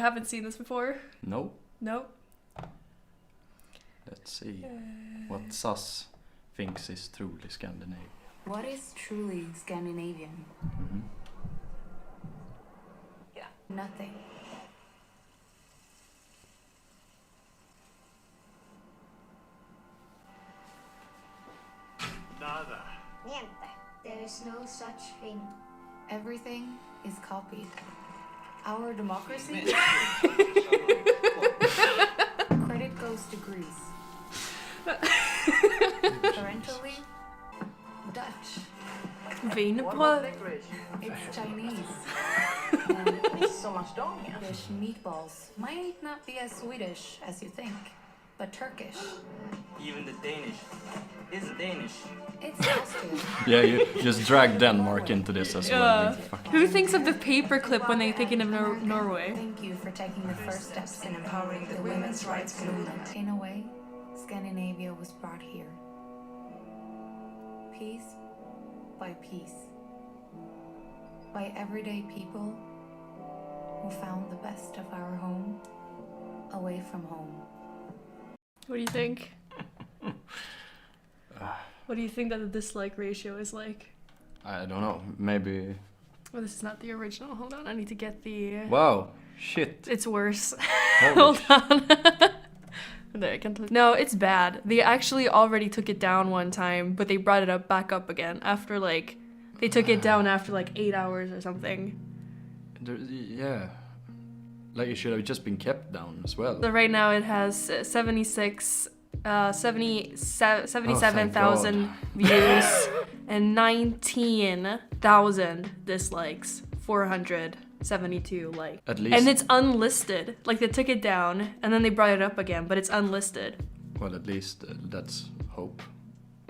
haven't seen this before? No. No. Let's see what SAS thinks is truly Scandinavian. What is truly Scandinavian? Mm-hmm. Yeah. Nothing. Nada. Niente. There is no such thing. Everything is copied. Our democracy? Credit goes to Greece. Parentally, Dutch. Wienerbröd. It's Chinese. Fish meatballs might not be as Swedish as you think, but Turkish. Even the Danish isn't Danish. It's Austrian. Yeah, you just drag Denmark into this as well. Who thinks of the paperclip when they think of Norway? Thank you for taking the first steps in empowering the women's rights movement. In a way, Scandinavia was brought here. Piece by piece. By everyday people who found the best of our home away from home. What do you think? What do you think that the dislike ratio is like? I don't know. Maybe. Well, this is not the original. Hold on, I need to get the... Wow. Shit. It's worse. Holy Hold on. There, I can no, it's bad. They actually already took it down one time, but they brought it back up again after like... They took it down after like 8 hours or something. Yeah. Like it should have just been kept down as well. So right now it has 77,000 views and 19,000 dislikes, 472 likes. At least. And it's unlisted. Like they took it down and then they brought it up again, but it's unlisted. Well, at least that's hope,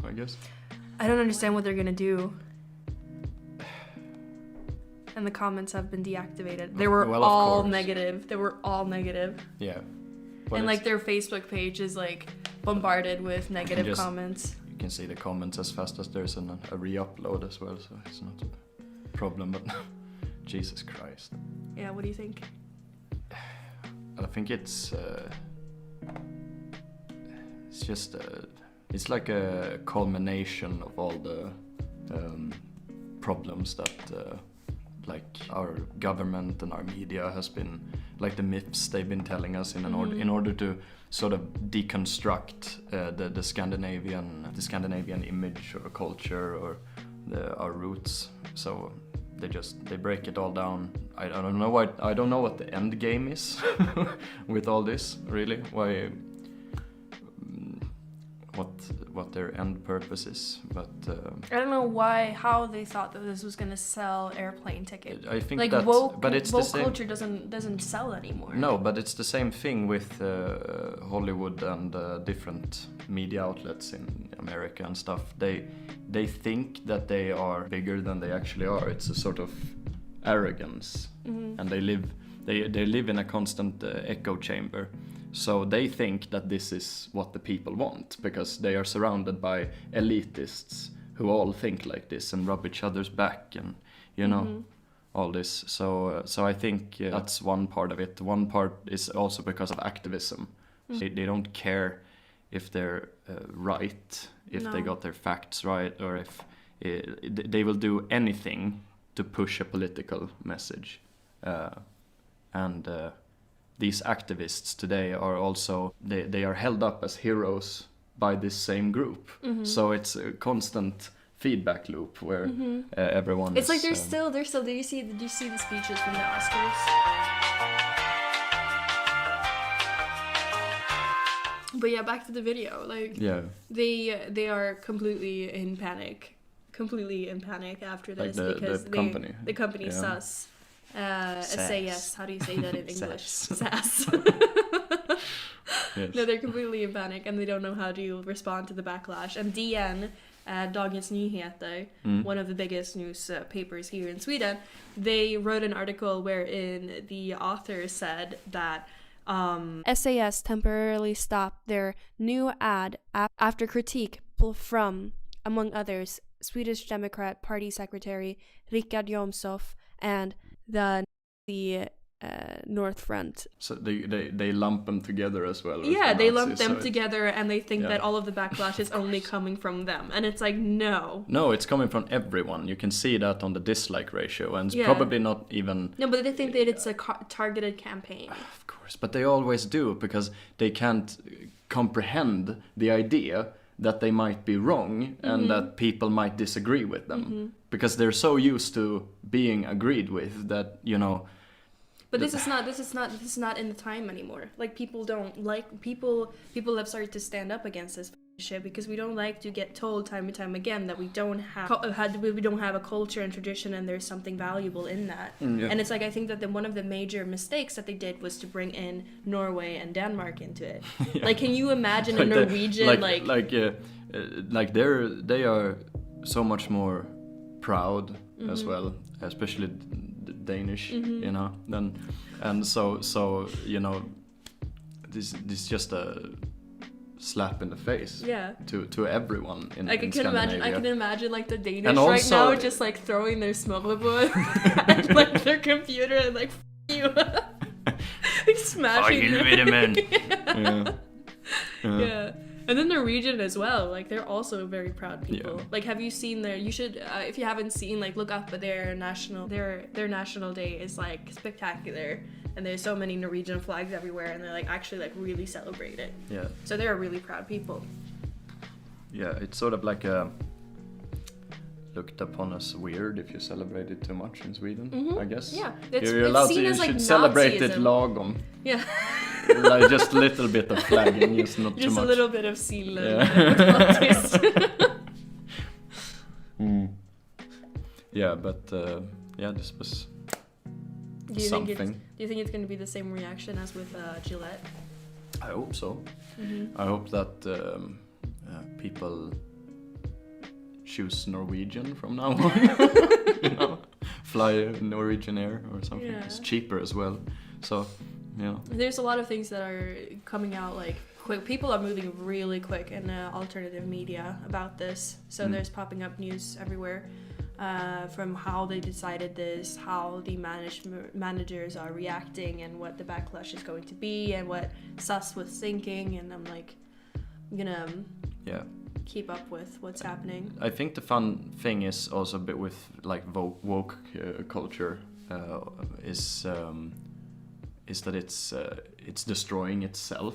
I guess. I don't understand what they're gonna do. And the comments have been deactivated. They were Well, of all course. negative. They were all negative. Yeah. Well, And like their Facebook page is like bombarded with negative just- comments. you can see the comments as fast as there's a re-upload as well, so it's not a problem. But Jesus Christ, Yeah, what do you think? I think it's just it's like a culmination of all the problems that like our government and our media has been, like the myths they've been telling us in order to sort of deconstruct the Scandinavian image or culture or our roots. So they break it all down. I don't know why. I don't know what the end game is with all this. Really, why? What their end purpose is, but I don't know how they thought that this was gonna sell airplane tickets. I think like that, woke, but it's the woke same. culture doesn't sell anymore. No, but it's the same thing with Hollywood and different media outlets in America and stuff. They think that they are bigger than they actually are. It's a sort of arrogance, and they live in a constant echo chamber. So they think that this is what the people want because they are surrounded by elitists who all think like this and rub each other's back and all this. So I think that's one part of it. One part is also because of activism. They don't care if they're right, if they got their facts right, or if they will do anything to push a political message. These activists today are also, they are held up as heroes by this same group. So it's a constant feedback loop where everyone It's is, like they're still. Did you see the speeches from the Oscars? But yeah, back to the video. Like they are completely in panic after this, like because the company. The company SAS. SAS. How do you say that in English? SAS. Yes. No, they're completely in panic and they don't know how to respond to the backlash. And DN, Dagens Nyheter, one of the biggest news papers here in Sweden, they wrote an article wherein the author said that SAS temporarily stopped their new ad after critique from, among others, Swedish Democrat Party Secretary Richard Jomshof and the North Front. So they lump them together as well. Yeah, they lump Nazis, them so together, and they think Yeah. that all of the backlash is only coming from them, and it's like no. No, it's coming from everyone. You can see that on the dislike ratio, and it's Yeah. probably not even. No, but they think that it's a targeted campaign. Of course, but they always do because they can't comprehend the idea that they might be wrong and that people might disagree with them because they're so used to being agreed with that, you know. But this is not in the time anymore. Like people don't like people have started to stand up against this shit because we don't like to get told time and time again that we don't have a culture and tradition and there's something valuable in that. Yeah. And it's like I think that one of the major mistakes that they did was to bring in Norway and Denmark into it. Yeah. Like, can you imagine a Like Norwegian like they are so much more proud as well, especially the Danish, you know. And so you know, this just a slap in the face to everyone in Scandinavia. I can imagine like the Danish And right also- now just like throwing their smugglebåt at like their computer and like you like smashing yeah. yeah. And then Norwegian as well, like they're also very proud people. Yeah. Like, have you seen you should if you haven't seen, like look up their national day is like spectacular, and there's so many Norwegian flags everywhere, and they're like actually like really celebrate it. Yeah. So they're really proud people. Yeah, it's sort of like looked upon as weird if you celebrate it too much in Sweden, I guess. Yeah, You're allowed to. seen You as, like, should celebrate it Nazism. lagom. Yeah. Like just a little bit of flagging, just not too Just much. a little bit of seal. Yeah, but yeah, this was Do something. you think it's going to be the same reaction as with Gillette? I hope so. I hope that people choose Norwegian from now on. You know, fly Norwegian Air or something. Yeah. It's cheaper as well. So, you know. There's a lot of things that are coming out like quick. People are moving really quick in alternative media about this. So there's popping up news everywhere from how they decided this, how the managers are reacting, and what the backlash is going to be, and what SAS was thinking. And I'm like, I'm gonna keep up with what's happening. I think the fun thing is also a bit with like woke culture is that it's destroying itself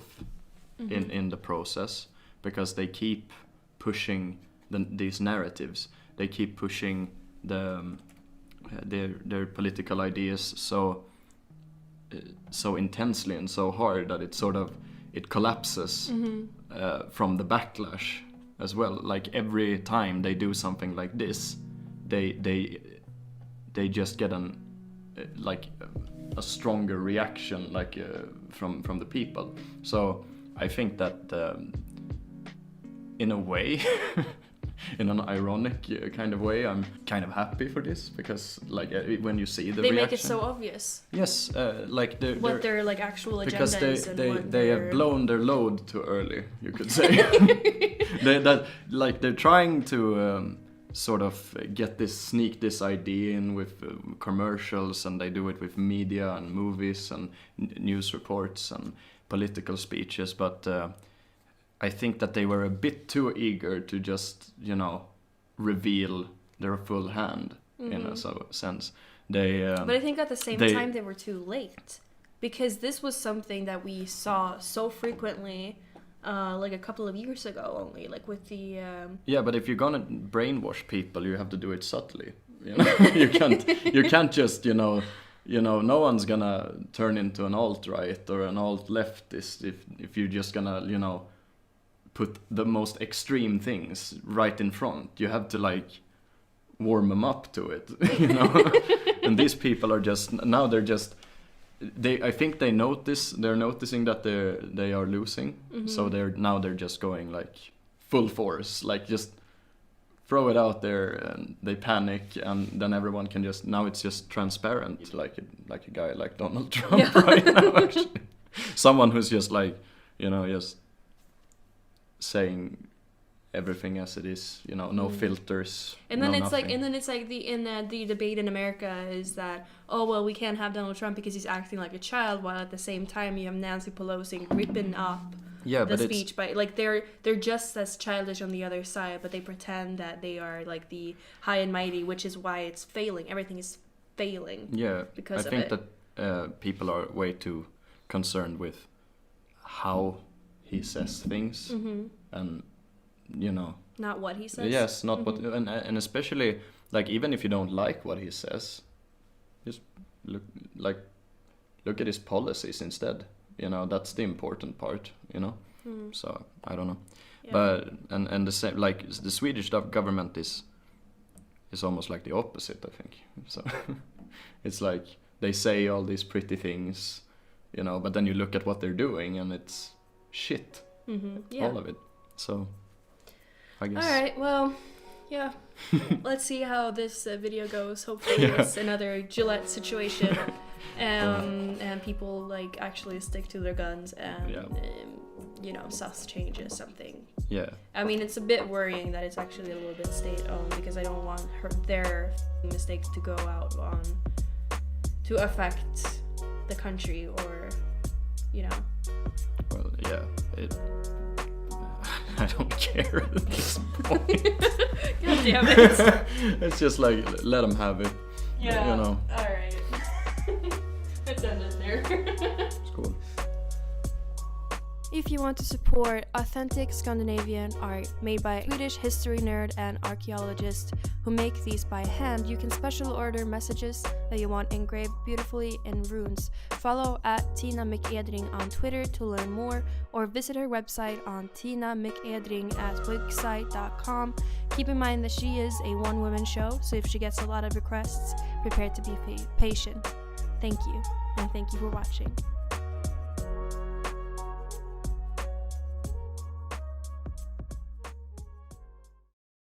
in the process, because they keep pushing these narratives. They keep pushing their political ideas so intensely and so hard that it collapses from the backlash as well. Like every time they do something like this, they just get a stronger reaction from the people. So I think that in a way, in an ironic kind of way, I'm kind of happy for this, because when you see the They reaction, make it so obvious. yes, What their like actual agenda because is, and what they have blown their load too early, you could say. They're trying to sort of sneak this idea in with commercials, and they do it with media and movies and news reports and political speeches, but I think that they were a bit too eager to just, reveal their full hand in a sense. But I think at the same time they were too late, because this was something that we saw so frequently like a couple of years ago only, like with the yeah, but if you're gonna brainwash people, you have to do it subtly. You can't just no one's gonna turn into an alt-right or an alt-leftist if you're just gonna put the most extreme things right in front. You have to warm them up to it, And these people are I think they're noticing that they are losing, so they're just going full force, just throw it out there, and they panic, and then everyone can now it's just transparent, like a guy like Donald Trump right now, actually. Someone who's just just saying everything as it is, you know, no filters. And then no it's nothing. like, and then it's like the debate in America is that, oh well, we can't have Donald Trump because he's acting like a child, while at the same time you have Nancy Pelosi ripping up the speech by like they're just as childish on the other side, but they pretend that they are like the high and mighty, which is why it's failing. Everything is failing. Yeah, because I think that people are way too concerned with how he says things, and you know, not what he says. Yes, not what, and especially like even if you don't like what he says, just look at his policies instead. You know, that's the important part. You know, so I don't know, but and the same, like the Swedish government is almost like the opposite, I think. So it's like they say all these pretty things, you know, but then you look at what they're doing and it's shit, all of it. So I guess. All right, well, yeah. Let's see how this video goes. Hopefully it's another Gillette situation, and people like actually stick to their guns and you know, SAS changes something. Yeah. I mean, it's a bit worrying that it's actually a little bit state-owned, because I don't want their mistakes to go out on to affect the country, or you know. Well, yeah. I don't care at this point. God damn it. It's just like, let them have it. Yeah. You know. Alright. Let's end it there. It's cool. If you want to support authentic Scandinavian art made by Swedish history nerd and archaeologist who make these by hand, you can special order messages that you want engraved beautifully in runes. Follow at Tina McEdring on Twitter to learn more, or visit her website on tinamcedring@wixsite.com. Keep in mind that she is a one-woman show, so if she gets a lot of requests, prepare to be patient. Thank you, and thank you for watching.